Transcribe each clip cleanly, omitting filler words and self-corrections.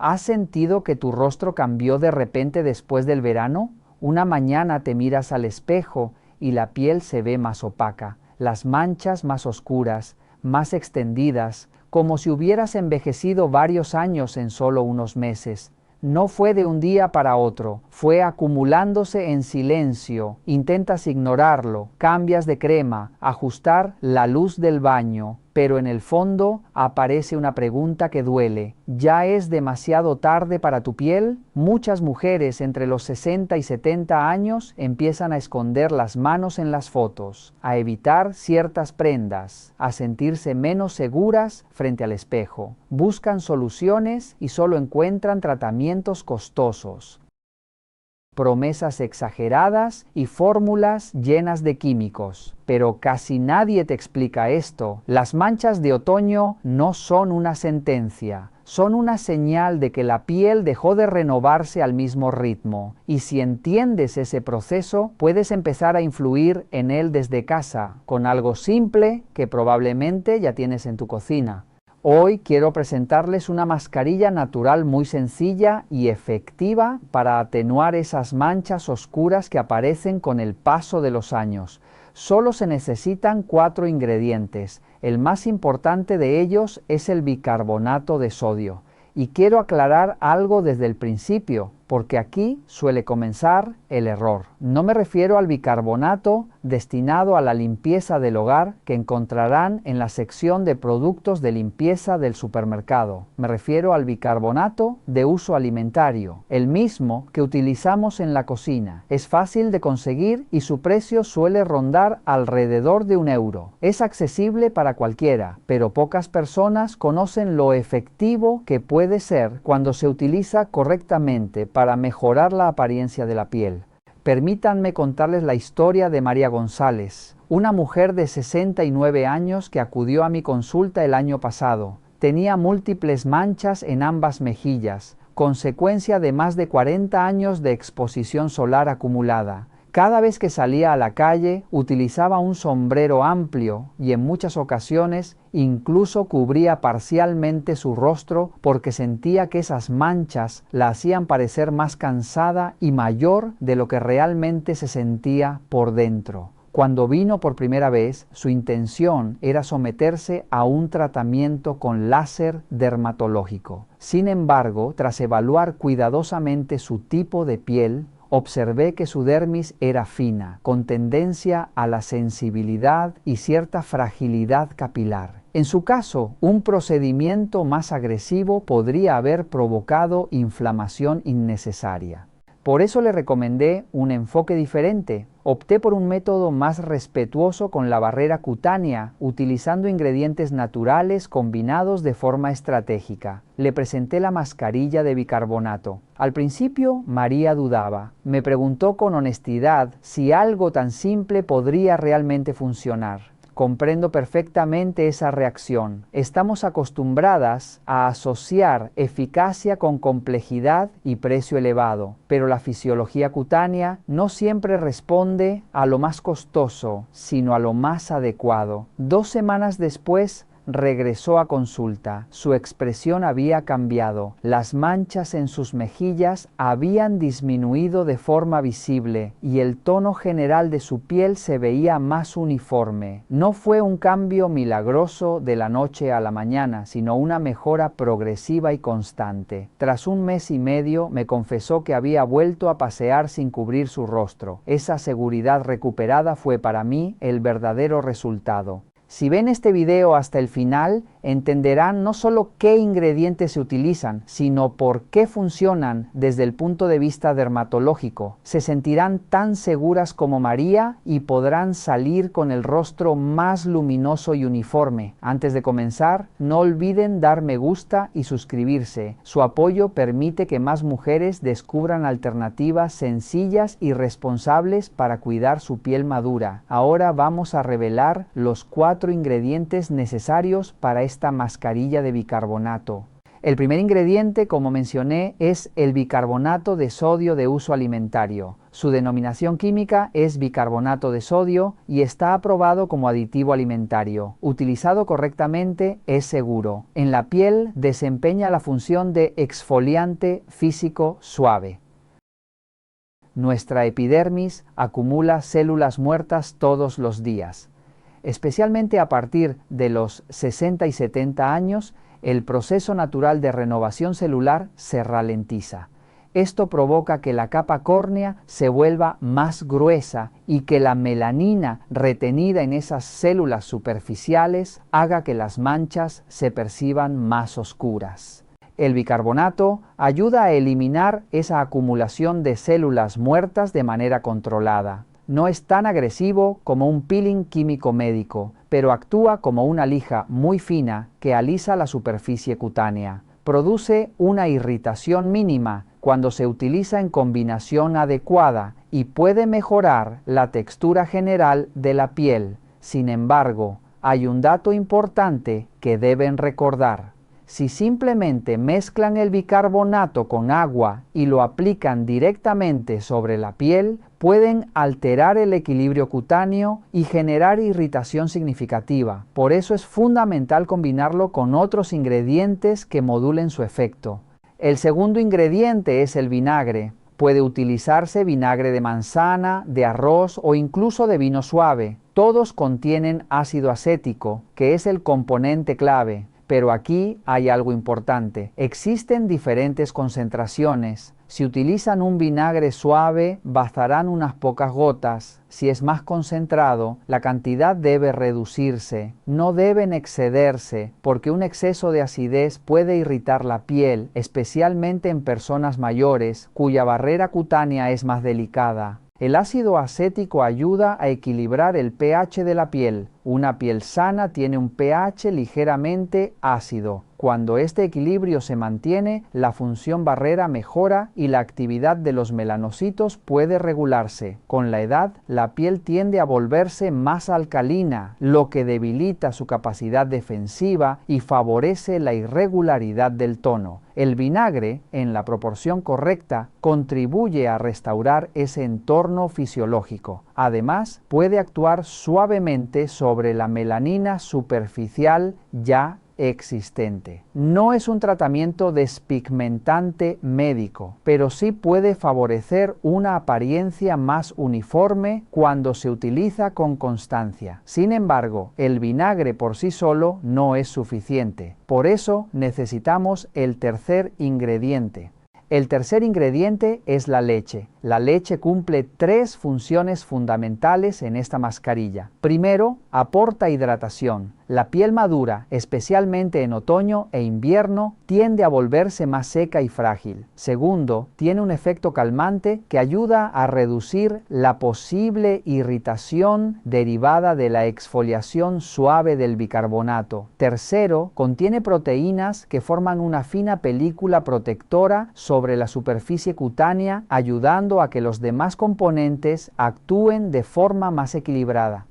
¿Has sentido que tu rostro cambió de repente después del verano? Una mañana te miras al espejo y la piel se ve más opaca, las manchas más oscuras, más extendidas, como si hubieras envejecido varios años en solo unos meses. No fue de un día para otro, fue acumulándose en silencio. Intentas ignorarlo, cambias de crema, ajustar la luz del baño, pero en el fondo aparece una pregunta que duele. ¿Ya es demasiado tarde para tu piel? Muchas mujeres entre los 60 y 70 años empiezan a esconder las manos en las fotos, a evitar ciertas prendas, a sentirse menos seguras frente al espejo. Buscan soluciones y solo encuentran tratamientos costosos, promesas exageradas y fórmulas llenas de químicos. Pero casi nadie te explica esto. Las manchas de otoño no son una sentencia, son una señal de que la piel dejó de renovarse al mismo ritmo. Y si entiendes ese proceso, puedes empezar a influir en él desde casa, con algo simple que probablemente ya tienes en tu cocina. Hoy quiero presentarles una mascarilla natural muy sencilla y efectiva para atenuar esas manchas oscuras que aparecen con el paso de los años. Solo se necesitan 4 ingredientes. El más importante de ellos es el bicarbonato de sodio. Y quiero aclarar algo desde el principio, porque aquí suele comenzar el error. No me refiero al bicarbonato destinado a la limpieza del hogar que encontrarán en la sección de productos de limpieza del supermercado. Me refiero al bicarbonato de uso alimentario, el mismo que utilizamos en la cocina. Es fácil de conseguir y su precio suele rondar alrededor de €1. Es accesible para cualquiera, pero pocas personas conocen lo efectivo que puede ser cuando se utiliza correctamente para mejorar la apariencia de la piel. Permítanme contarles la historia de María González, una mujer de 69 años que acudió a mi consulta el año pasado. Tenía múltiples manchas en ambas mejillas, consecuencia de más de 40 años de exposición solar acumulada. Cada vez que salía a la calle utilizaba un sombrero amplio y en muchas ocasiones incluso cubría parcialmente su rostro porque sentía que esas manchas la hacían parecer más cansada y mayor de lo que realmente se sentía por dentro. Cuando vino por primera vez, su intención era someterse a un tratamiento con láser dermatológico. Sin embargo, tras evaluar cuidadosamente su tipo de piel, observé que su dermis era fina, con tendencia a la sensibilidad y cierta fragilidad capilar. En su caso, un procedimiento más agresivo podría haber provocado inflamación innecesaria. Por eso le recomendé un enfoque diferente. Opté por un método más respetuoso con la barrera cutánea, utilizando ingredientes naturales combinados de forma estratégica. Le presenté la mascarilla de bicarbonato. Al principio, María dudaba. Me preguntó con honestidad si algo tan simple podría realmente funcionar. Comprendo perfectamente esa reacción. Estamos acostumbradas a asociar eficacia con complejidad y precio elevado, pero la fisiología cutánea no siempre responde a lo más costoso, sino a lo más adecuado. 2 semanas después, regresó a consulta. Su expresión había cambiado. Las manchas en sus mejillas habían disminuido de forma visible y el tono general de su piel se veía más uniforme. No fue un cambio milagroso de la noche a la mañana, sino una mejora progresiva y constante. Tras 1 mes y medio me confesó que había vuelto a pasear sin cubrir su rostro. Esa seguridad recuperada fue para mí el verdadero resultado. Si ven este video hasta el final, entenderán no solo qué ingredientes se utilizan, sino por qué funcionan desde el punto de vista dermatológico. Se sentirán tan seguras como María y podrán salir con el rostro más luminoso y uniforme. Antes de comenzar, no olviden dar me gusta y suscribirse. Su apoyo permite que más mujeres descubran alternativas sencillas y responsables para cuidar su piel madura. Ahora vamos a revelar los 4 ingredientes necesarios para esta mascarilla de bicarbonato. El primer ingrediente, como mencioné, es el bicarbonato de sodio de uso alimentario. Su denominación química es bicarbonato de sodio y está aprobado como aditivo alimentario. Utilizado correctamente es seguro. En la piel desempeña la función de exfoliante físico suave. Nuestra epidermis acumula células muertas todos los días. Especialmente a partir de los 60 y 70 años, el proceso natural de renovación celular se ralentiza. Esto provoca que la capa córnea se vuelva más gruesa y que la melanina retenida en esas células superficiales haga que las manchas se perciban más oscuras. El bicarbonato ayuda a eliminar esa acumulación de células muertas de manera controlada. No es tan agresivo como un peeling químico médico, pero actúa como una lija muy fina que alisa la superficie cutánea. Produce una irritación mínima cuando se utiliza en combinación adecuada y puede mejorar la textura general de la piel. Sin embargo, hay un dato importante que deben recordar. Si simplemente mezclan el bicarbonato con agua y lo aplican directamente sobre la piel, pueden alterar el equilibrio cutáneo y generar irritación significativa. Por eso es fundamental combinarlo con otros ingredientes que modulen su efecto. El segundo ingrediente es el vinagre. Puede utilizarse vinagre de manzana, de arroz o incluso de vino suave. Todos contienen ácido acético, que es el componente clave. Pero aquí hay algo importante. Existen diferentes concentraciones. Si utilizan un vinagre suave, bastarán unas pocas gotas. Si es más concentrado, la cantidad debe reducirse. No deben excederse, porque un exceso de acidez puede irritar la piel, especialmente en personas mayores, cuya barrera cutánea es más delicada. El ácido acético ayuda a equilibrar el pH de la piel. Una piel sana tiene un pH ligeramente ácido. Cuando este equilibrio se mantiene, la función barrera mejora y la actividad de los melanocitos puede regularse. Con la edad, la piel tiende a volverse más alcalina, lo que debilita su capacidad defensiva y favorece la irregularidad del tono. El vinagre, en la proporción correcta, contribuye a restaurar ese entorno fisiológico. Además, puede actuar suavemente sobre la melanina superficial ya existente. No es un tratamiento despigmentante médico, pero sí puede favorecer una apariencia más uniforme cuando se utiliza con constancia. Sin embargo, el vinagre por sí solo no es suficiente. Por eso necesitamos el tercer ingrediente. El tercer ingrediente es la leche. La leche cumple 3 funciones fundamentales en esta mascarilla. Primero, aporta hidratación. La piel madura, especialmente en otoño e invierno, tiende a volverse más seca y frágil. Segundo, tiene un efecto calmante que ayuda a reducir la posible irritación derivada de la exfoliación suave del bicarbonato. Tercero, contiene proteínas que forman una fina película protectora sobre la superficie cutánea, ayudando a que los demás componentes actúen de forma más equilibrada.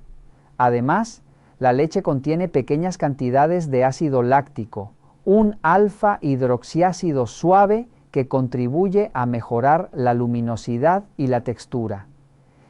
Además, la leche contiene pequeñas cantidades de ácido láctico, un alfa hidroxiácido suave que contribuye a mejorar la luminosidad y la textura.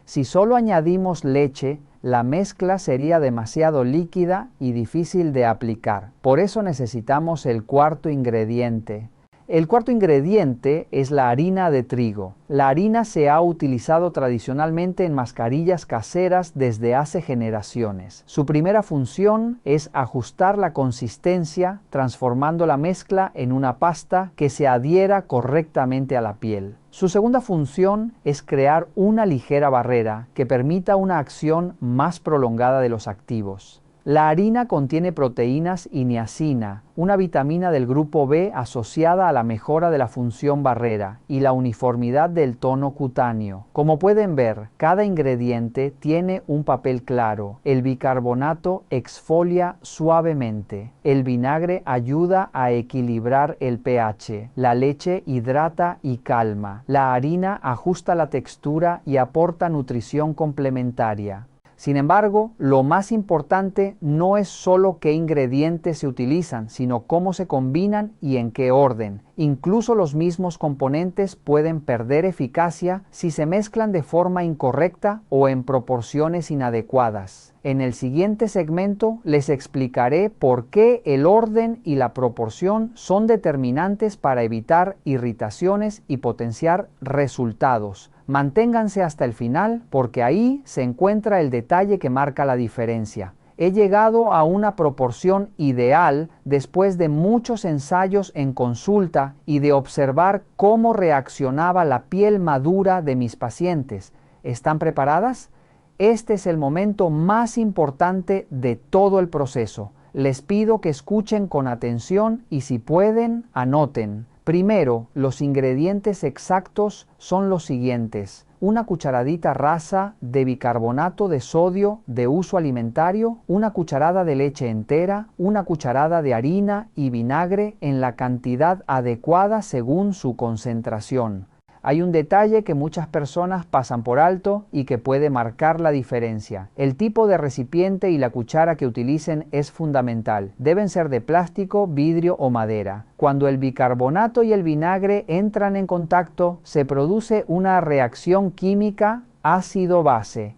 Si solo añadimos leche, la mezcla sería demasiado líquida y difícil de aplicar. Por eso necesitamos el cuarto ingrediente. El cuarto ingrediente es la harina de trigo. La harina se ha utilizado tradicionalmente en mascarillas caseras desde hace generaciones. Su primera función es ajustar la consistencia, transformando la mezcla en una pasta que se adhiera correctamente a la piel. Su segunda función es crear una ligera barrera que permita una acción más prolongada de los activos. La harina contiene proteínas y niacina, una vitamina del grupo B asociada a la mejora de la función barrera y la uniformidad del tono cutáneo. Como pueden ver, cada ingrediente tiene un papel claro. El bicarbonato exfolia suavemente. El vinagre ayuda a equilibrar el pH. La leche hidrata y calma. La harina ajusta la textura y aporta nutrición complementaria. Sin embargo, lo más importante no es solo qué ingredientes se utilizan, sino cómo se combinan y en qué orden. Incluso los mismos componentes pueden perder eficacia si se mezclan de forma incorrecta o en proporciones inadecuadas. En el siguiente segmento les explicaré por qué el orden y la proporción son determinantes para evitar irritaciones y potenciar resultados. Manténganse hasta el final porque ahí se encuentra el detalle que marca la diferencia. He llegado a una proporción ideal después de muchos ensayos en consulta y de observar cómo reaccionaba la piel madura de mis pacientes. ¿Están preparadas? Este es el momento más importante de todo el proceso. Les pido que escuchen con atención y si pueden, anoten. Primero, los ingredientes exactos son los siguientes: una cucharadita rasa de bicarbonato de sodio de uso alimentario, una cucharada de leche entera, una cucharada de harina y vinagre en la cantidad adecuada según su concentración. Hay un detalle que muchas personas pasan por alto y que puede marcar la diferencia. El tipo de recipiente y la cuchara que utilicen es fundamental. Deben ser de plástico, vidrio o madera. Cuando el bicarbonato y el vinagre entran en contacto, se produce una reacción química ácido-base.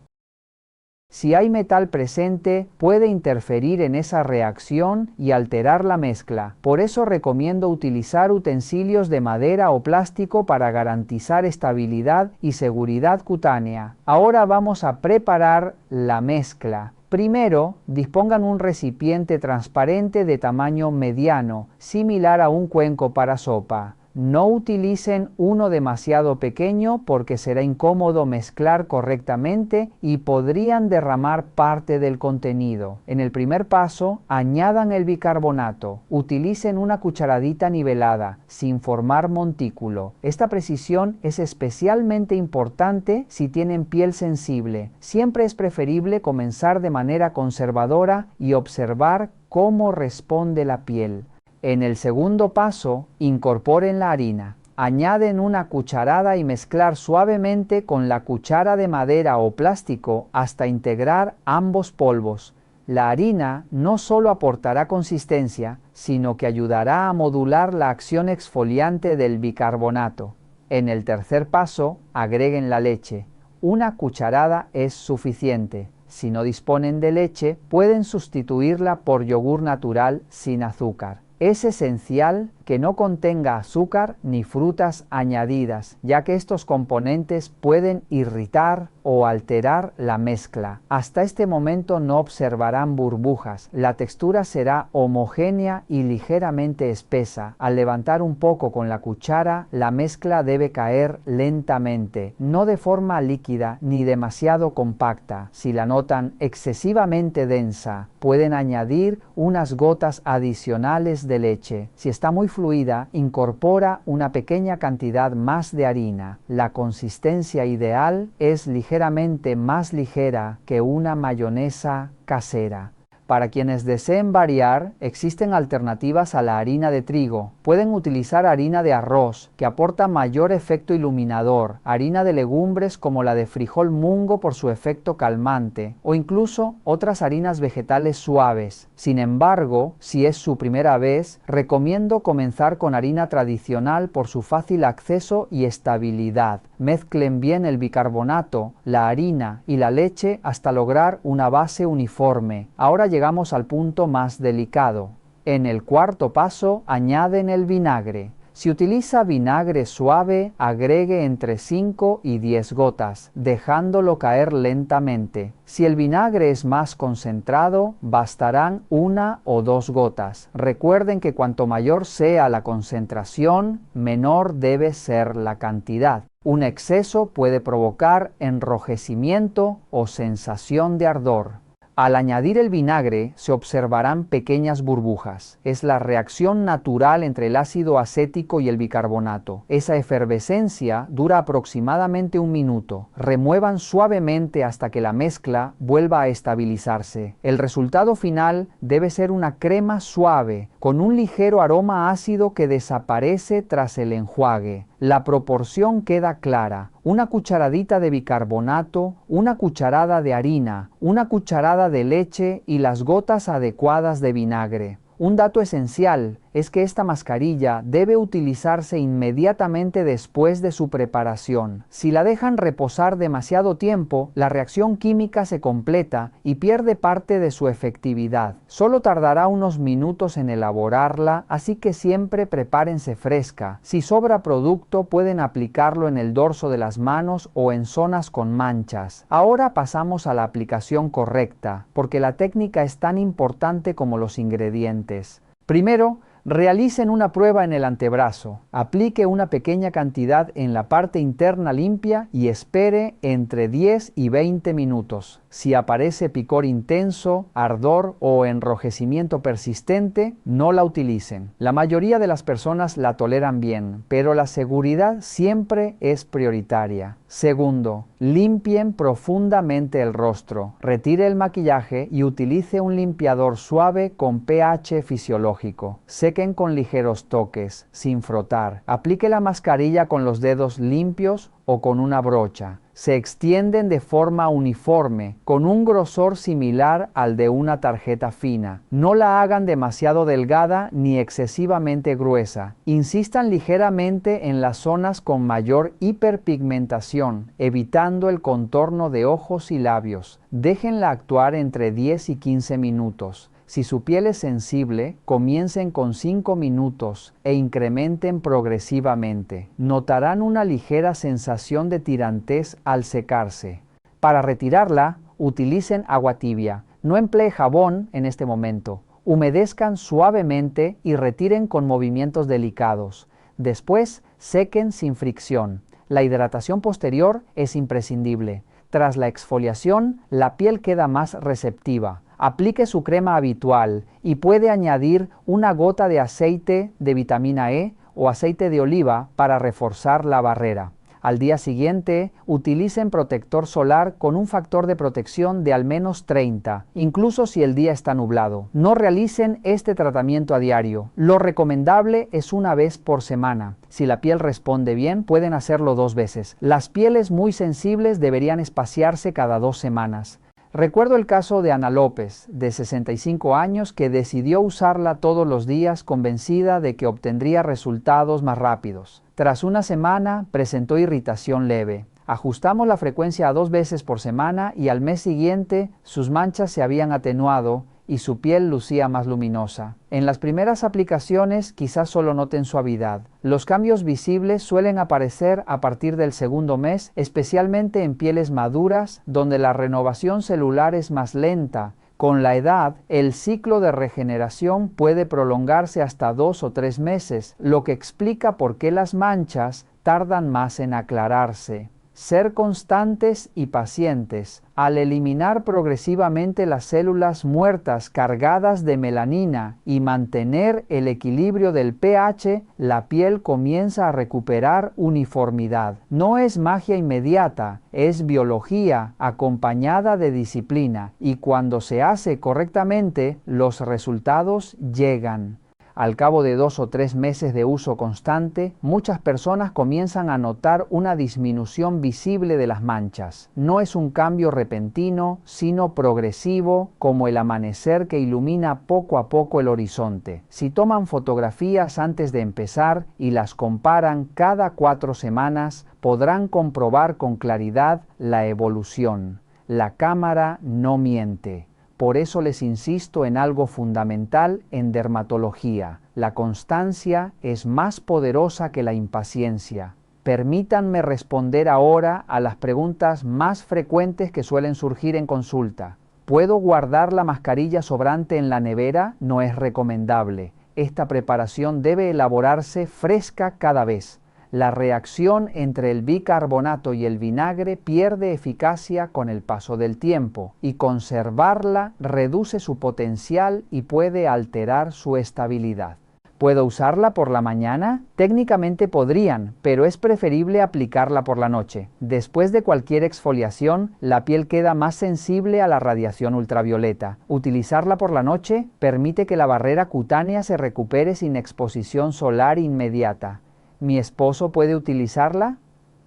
Si hay metal presente, puede interferir en esa reacción y alterar la mezcla. Por eso recomiendo utilizar utensilios de madera o plástico para garantizar estabilidad y seguridad cutánea. Ahora vamos a preparar la mezcla. Primero, dispongan un recipiente transparente de tamaño mediano, similar a un cuenco para sopa. No utilicen uno demasiado pequeño porque será incómodo mezclar correctamente y podrían derramar parte del contenido. En el primer paso, añadan el bicarbonato. Utilicen una cucharadita nivelada, sin formar montículo. Esta precisión es especialmente importante si tienen piel sensible. Siempre es preferible comenzar de manera conservadora y observar cómo responde la piel. En el segundo paso, incorporen la harina. Añaden una cucharada y mezclar suavemente con la cuchara de madera o plástico hasta integrar ambos polvos. La harina no solo aportará consistencia, sino que ayudará a modular la acción exfoliante del bicarbonato. En el tercer paso, agreguen la leche. Una cucharada es suficiente. Si no disponen de leche, pueden sustituirla por yogur natural sin azúcar. Es esencial que no contenga azúcar ni frutas añadidas, ya que estos componentes pueden irritar o alterar la mezcla. Hasta este momento no observarán burbujas. La textura será homogénea y ligeramente espesa. Al levantar un poco con la cuchara, la mezcla debe caer lentamente, no de forma líquida ni demasiado compacta. Si la notan excesivamente densa, pueden añadir unas gotas adicionales de leche. Si está muy fluida, incorpora una pequeña cantidad más de harina. La consistencia ideal es ligeramente más ligera que una mayonesa casera. Para quienes deseen variar, existen alternativas a la harina de trigo. Pueden utilizar harina de arroz, que aporta mayor efecto iluminador, harina de legumbres como la de frijol mungo por su efecto calmante, o incluso otras harinas vegetales suaves. Sin embargo, si es su primera vez, recomiendo comenzar con harina tradicional por su fácil acceso y estabilidad. Mezclen bien el bicarbonato, la harina y la leche hasta lograr una base uniforme. Ahora llegamos al punto más delicado. En el cuarto paso, añaden el vinagre. Si utiliza vinagre suave, agregue entre 5 y 10 gotas, dejándolo caer lentamente. Si el vinagre es más concentrado, bastarán 1 o 2 gotas. Recuerden que cuanto mayor sea la concentración, menor debe ser la cantidad. Un exceso puede provocar enrojecimiento o sensación de ardor. Al añadir el vinagre se observarán pequeñas burbujas. Es la reacción natural entre el ácido acético y el bicarbonato. Esa efervescencia dura aproximadamente 1 minuto. Remuevan suavemente hasta que la mezcla vuelva a estabilizarse. El resultado final debe ser una crema suave, con un ligero aroma ácido que desaparece tras el enjuague. La proporción queda clara: una cucharadita de bicarbonato, una cucharada de harina, una cucharada de leche y las gotas adecuadas de vinagre. Un dato esencial es que esta mascarilla debe utilizarse inmediatamente después de su preparación. Si la dejan reposar demasiado tiempo, la reacción química se completa y pierde parte de su efectividad. Solo tardará unos minutos en elaborarla, así que siempre prepárense fresca. Si sobra producto, pueden aplicarlo en el dorso de las manos o en zonas con manchas. Ahora pasamos a la aplicación correcta, porque la técnica es tan importante como los ingredientes. Primero, realicen una prueba en el antebrazo. Aplique una pequeña cantidad en la parte interna limpia y espere entre 10 y 20 minutos. Si aparece picor intenso, ardor o enrojecimiento persistente, no la utilicen. La mayoría de las personas la toleran bien, pero la seguridad siempre es prioritaria. Segundo, limpien profundamente el rostro. Retire el maquillaje y utilice un limpiador suave con pH fisiológico. Sequen con ligeros toques, sin frotar. Aplique la mascarilla con los dedos limpios o con una brocha. Se extienden de forma uniforme, con un grosor similar al de una tarjeta fina. No la hagan demasiado delgada ni excesivamente gruesa. Insistan ligeramente en las zonas con mayor hiperpigmentación, evitando el contorno de ojos y labios. Déjenla actuar entre 10 y 15 minutos. Si su piel es sensible, comiencen con 5 minutos e incrementen progresivamente. Notarán una ligera sensación de tirantez al secarse. Para retirarla, utilicen agua tibia. No emplee jabón en este momento. Humedezcan suavemente y retiren con movimientos delicados. Después, sequen sin fricción. La hidratación posterior es imprescindible. Tras la exfoliación, la piel queda más receptiva. Aplique su crema habitual y puede añadir una gota de aceite de vitamina E o aceite de oliva para reforzar la barrera. Al día siguiente, utilicen protector solar con un factor de protección de al menos 30, incluso si el día está nublado. No realicen este tratamiento a diario. Lo recomendable es una vez por semana. Si la piel responde bien, pueden hacerlo 2 veces. Las pieles muy sensibles deberían espaciarse cada 2 semanas. Recuerdo el caso de Ana López, de 65 años, que decidió usarla todos los días convencida de que obtendría resultados más rápidos. Tras una semana, presentó irritación leve. Ajustamos la frecuencia a 2 veces por semana y al mes siguiente sus manchas se habían atenuado y su piel lucía más luminosa. En las primeras aplicaciones quizás solo noten suavidad. Los cambios visibles suelen aparecer a partir del segundo mes, especialmente en pieles maduras, donde la renovación celular es más lenta. Con la edad, el ciclo de regeneración puede prolongarse hasta 2 o 3 meses, lo que explica por qué las manchas tardan más en aclararse. Ser constantes y pacientes. Al eliminar progresivamente las células muertas cargadas de melanina y mantener el equilibrio del pH, la piel comienza a recuperar uniformidad. No es magia inmediata, es biología acompañada de disciplina, y cuando se hace correctamente, los resultados llegan. Al cabo de 2 o 3 meses de uso constante, muchas personas comienzan a notar una disminución visible de las manchas. No es un cambio repentino, sino progresivo, como el amanecer que ilumina poco a poco el horizonte. Si toman fotografías antes de empezar y las comparan cada 4 semanas, podrán comprobar con claridad la evolución. La cámara no miente. Por eso les insisto en algo fundamental en dermatología. La constancia es más poderosa que la impaciencia. Permítanme responder ahora a las preguntas más frecuentes que suelen surgir en consulta. ¿Puedo guardar la mascarilla sobrante en la nevera? No es recomendable. Esta preparación debe elaborarse fresca cada vez. La reacción entre el bicarbonato y el vinagre pierde eficacia con el paso del tiempo, y conservarla reduce su potencial y puede alterar su estabilidad. ¿Puedo usarla por la mañana? Técnicamente podrían, pero es preferible aplicarla por la noche. Después de cualquier exfoliación, la piel queda más sensible a la radiación ultravioleta. Utilizarla por la noche permite que la barrera cutánea se recupere sin exposición solar inmediata. ¿Mi esposo puede utilizarla?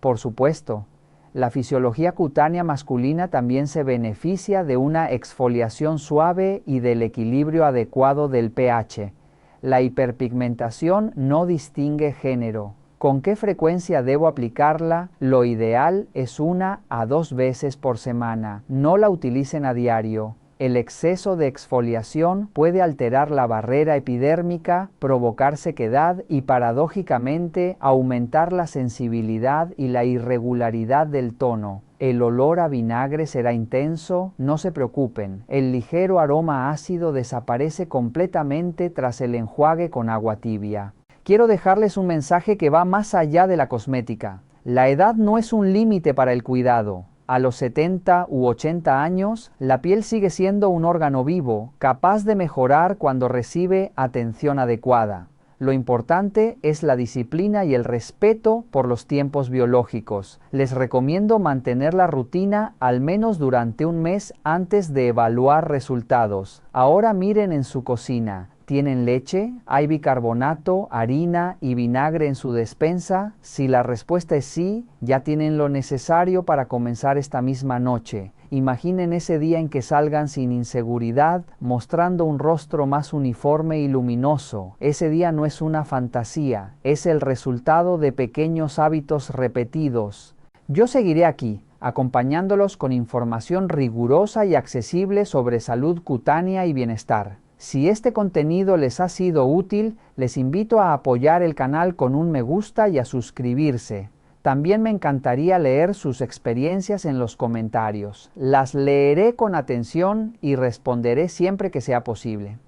Por supuesto. La fisiología cutánea masculina también se beneficia de una exfoliación suave y del equilibrio adecuado del pH. La hiperpigmentación no distingue género. ¿Con qué frecuencia debo aplicarla? Lo ideal es 1 a 2 veces por semana. No la utilicen a diario. El exceso de exfoliación puede alterar la barrera epidérmica, provocar sequedad y, paradójicamente, aumentar la sensibilidad y la irregularidad del tono. El olor a vinagre será intenso, no se preocupen. El ligero aroma ácido desaparece completamente tras el enjuague con agua tibia. Quiero dejarles un mensaje que va más allá de la cosmética. La edad no es un límite para el cuidado. A los 70 u 80 años, la piel sigue siendo un órgano vivo, capaz de mejorar cuando recibe atención adecuada. Lo importante es la disciplina y el respeto por los tiempos biológicos. Les recomiendo mantener la rutina al menos durante un mes antes de evaluar resultados. Ahora miren en su cocina. ¿Tienen leche? ¿Hay bicarbonato, harina y vinagre en su despensa? Si la respuesta es sí, ya tienen lo necesario para comenzar esta misma noche. Imaginen ese día en que salgan sin inseguridad, mostrando un rostro más uniforme y luminoso. Ese día no es una fantasía, es el resultado de pequeños hábitos repetidos. Yo seguiré aquí, acompañándolos con información rigurosa y accesible sobre salud cutánea y bienestar. Si este contenido les ha sido útil, les invito a apoyar el canal con un me gusta y a suscribirse. También me encantaría leer sus experiencias en los comentarios. Las leeré con atención y responderé siempre que sea posible.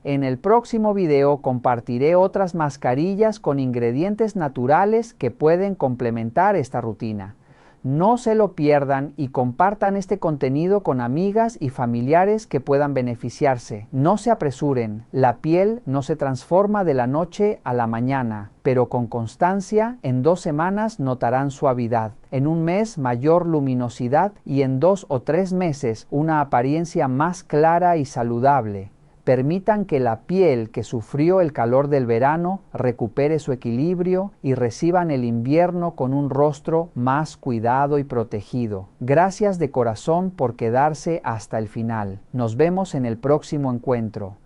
En el próximo video compartiré otras mascarillas con ingredientes naturales que pueden complementar esta rutina. No se lo pierdan y compartan este contenido con amigas y familiares que puedan beneficiarse. No se apresuren, la piel no se transforma de la noche a la mañana, pero con constancia en 2 semanas notarán suavidad, en un mes mayor luminosidad y en 2 o 3 meses una apariencia más clara y saludable. Permitan que la piel que sufrió el calor del verano recupere su equilibrio y reciban el invierno con un rostro más cuidado y protegido. Gracias de corazón por quedarse hasta el final. Nos vemos en el próximo encuentro.